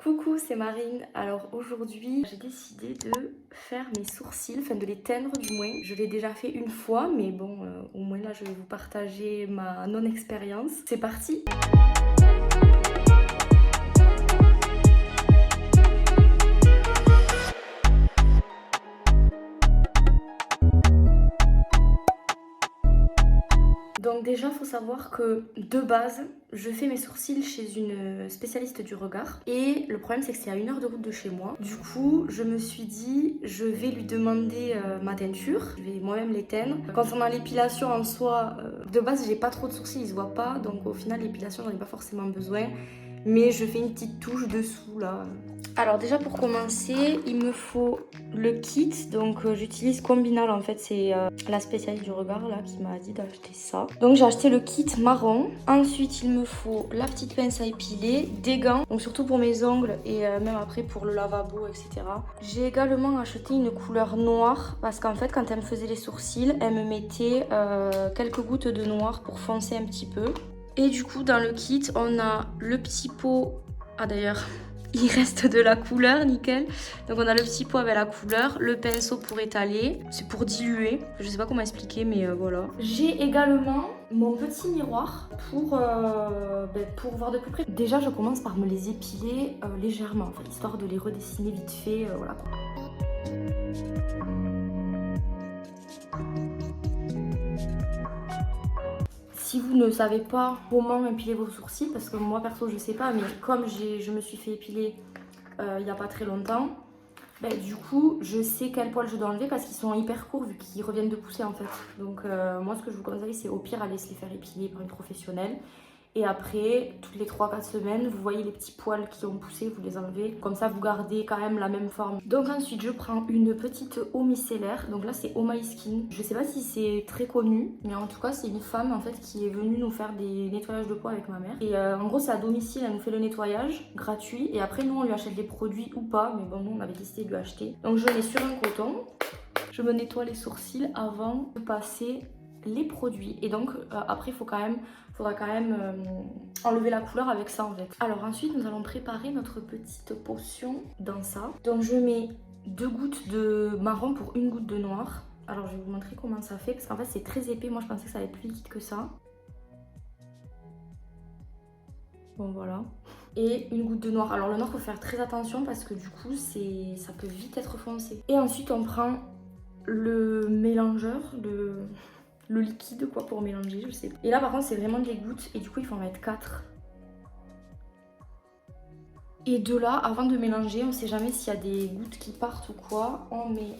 Coucou, c'est Marine. Alors aujourd'hui, j'ai décidé de faire mes sourcils, enfin de les teindre du moins. Je l'ai déjà fait une fois, mais bon, au moins là, je vais vous partager ma non-expérience. C'est parti! Donc déjà, il faut savoir que de base, je fais mes sourcils chez une spécialiste du regard. Et le problème, c'est que c'est à 1 heure de route de chez moi. Du coup, je me suis dit, je vais lui demander ma teinture. Je vais moi-même les teindre. Concernant l'épilation en soi, de base, j'ai pas trop de sourcils, ils se voient pas. Donc au final, l'épilation, j'en ai pas forcément besoin. Mais je fais une petite touche dessous là. Alors déjà pour commencer, il me faut le kit. Donc j'utilise Combinal, en fait c'est la spécialiste du regard là qui m'a dit d'acheter ça. Donc j'ai acheté le kit marron. Ensuite il me faut la petite pince à épiler, des gants, donc surtout pour mes ongles et même après pour le lavabo, etc. J'ai également acheté une couleur noire parce qu'en fait quand elle me faisait les sourcils, elle me mettait quelques gouttes de noir pour foncer un petit peu. Et du coup dans le kit on a le petit pot, ah d'ailleurs il reste de la couleur, nickel. Donc on a le petit pot avec la couleur, le pinceau pour étaler, c'est pour diluer, je sais pas comment expliquer mais voilà. J'ai également mon petit miroir pour voir de plus près. Déjà je commence par me les épiler légèrement, en fait, histoire de les redessiner vite fait, voilà. Si vous ne savez pas comment épiler vos sourcils, parce que moi perso je sais pas, mais comme je me suis fait épiler il n'y a pas très longtemps, du coup je sais quel poil je dois enlever parce qu'ils sont hyper courts vu qu'ils reviennent de pousser en fait. Donc moi ce que je vous conseille c'est au pire aller se les faire épiler par une professionnelle. Et après, toutes les 3-4 semaines, vous voyez les petits poils qui ont poussé, vous les enlevez. Comme ça, vous gardez quand même la même forme. Donc ensuite, je prends une petite eau micellaire. Donc là, c'est Oh My Skin. Je sais pas si c'est très connu, mais en tout cas, c'est une femme en fait qui est venue nous faire des nettoyages de peau avec ma mère. Et en gros, c'est à domicile, elle nous fait le nettoyage gratuit. Et après, nous, on lui achète des produits ou pas. Mais bon, nous, on avait décidé de lui acheter. Donc je mets sur un coton. Je me nettoie les sourcils avant de passer les produits. Et donc, après, faudra quand même enlever la couleur avec ça en fait. Alors ensuite nous allons préparer notre petite potion dans ça. Donc je mets 2 gouttes de marron pour 1 goutte de noir. Alors je vais vous montrer comment ça fait parce qu'en fait c'est très épais. Moi je pensais que ça allait être plus liquide que ça. Bon voilà. Et 1 goutte de noir. Alors le noir faut faire très attention parce que du coup ça peut vite être foncé. Et ensuite on prend le mélangeur, le liquide quoi pour mélanger, je sais pas. Et là par contre c'est vraiment des gouttes et du coup il faut en mettre 4. Et de là, avant de mélanger, on sait jamais s'il y a des gouttes qui partent ou quoi, on met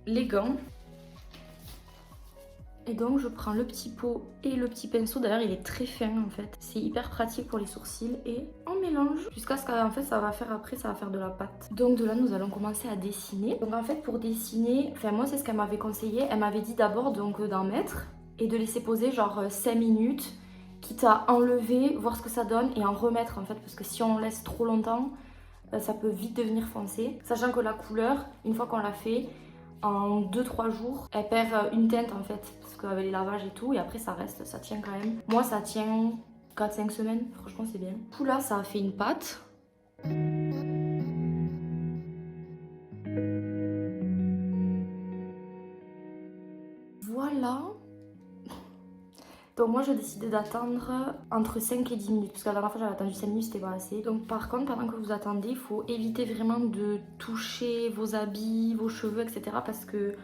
les gants. Et donc je prends le petit pot et le petit pinceau, d'ailleurs il est très fin en fait. C'est hyper pratique pour les sourcils et on mélange jusqu'à ce qu'en fait ça va faire de la pâte. Donc de là nous allons commencer à dessiner. Donc en fait pour dessiner, enfin moi c'est ce qu'elle m'avait conseillé. Elle m'avait dit d'abord donc d'en mettre et de laisser poser genre 5 minutes. Quitte à enlever, voir ce que ça donne et en remettre en fait. Parce que si on laisse trop longtemps, ça peut vite devenir foncé. Sachant que la couleur, une fois qu'on l'a fait, en 2-3 jours, elle perd une teinte en fait. Parce qu'avec les lavages et tout, et après ça reste, ça tient quand même. Moi ça tient 4-5 semaines, franchement c'est bien. Du coup là ça a fait une pâte. Voilà. Donc moi j'ai décidé d'attendre entre 5 et 10 minutes parce que la dernière fois j'avais attendu 5 minutes, c'était pas assez. Donc par contre pendant que vous attendez, il faut éviter vraiment de toucher vos habits, vos cheveux, etc. Parce que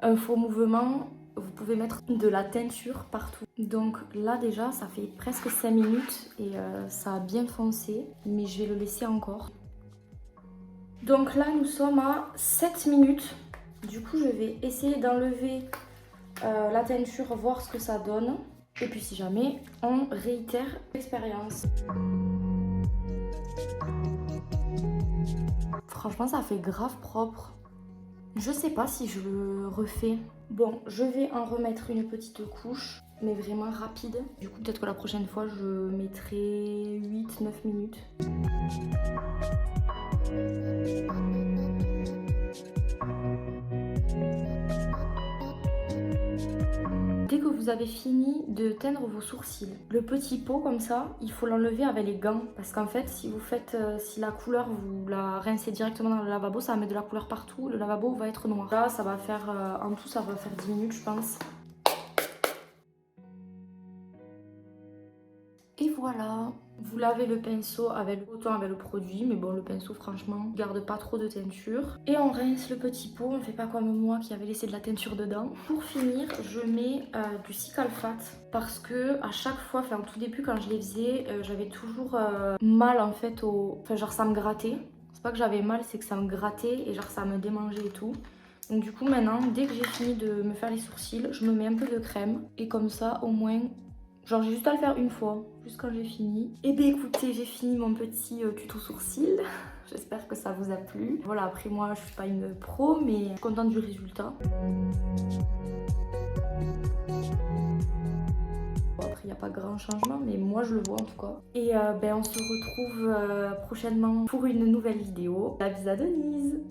un faux mouvement, vous pouvez mettre de la teinture partout. Donc là déjà ça fait presque 5 minutes et ça a bien foncé, mais je vais le laisser encore. Donc là nous sommes à 7 minutes. Du coup je vais essayer d'enlever la teinture, voir ce que ça donne. Et puis si jamais, on réitère l'expérience. Franchement, ça fait grave propre. Je sais pas si je le refais. Bon, je vais en remettre une petite couche, mais vraiment rapide. Du coup, peut-être que la prochaine fois, je mettrai 8-9 minutes. Dès que vous vous avez fini de teindre vos sourcils, le petit pot comme ça, il faut l'enlever avec les gants. Parce qu'en fait, si vous faites, si la couleur, vous la rincez directement dans le lavabo, ça va mettre de la couleur partout, le lavabo va être noir. Là, ça va faire, en tout, ça va faire 10 minutes, je pense. Et voilà, vous lavez le pinceau avec autant avec le produit, mais bon, le pinceau franchement garde pas trop de teinture. Et on rince le petit pot, on fait pas comme moi qui avait laissé de la teinture dedans. Pour finir, je mets du Cicalfate parce que à chaque fois, enfin au tout début quand je les faisais, j'avais toujours mal en fait enfin genre ça me grattait. C'est pas que j'avais mal, c'est que ça me grattait et genre ça me démangeait et tout. Donc du coup maintenant, dès que j'ai fini de me faire les sourcils, je me mets un peu de crème et comme ça au moins... Genre j'ai juste à le faire une fois, juste quand j'ai fini. Et bien écoutez, j'ai fini mon petit tuto sourcils. J'espère que ça vous a plu. Voilà, après moi je suis pas une pro, mais je suis contente du résultat. Bon, après il n'y a pas grand changement, mais moi je le vois en tout cas. Et ben on se retrouve prochainement pour une nouvelle vidéo. La bise à Denise.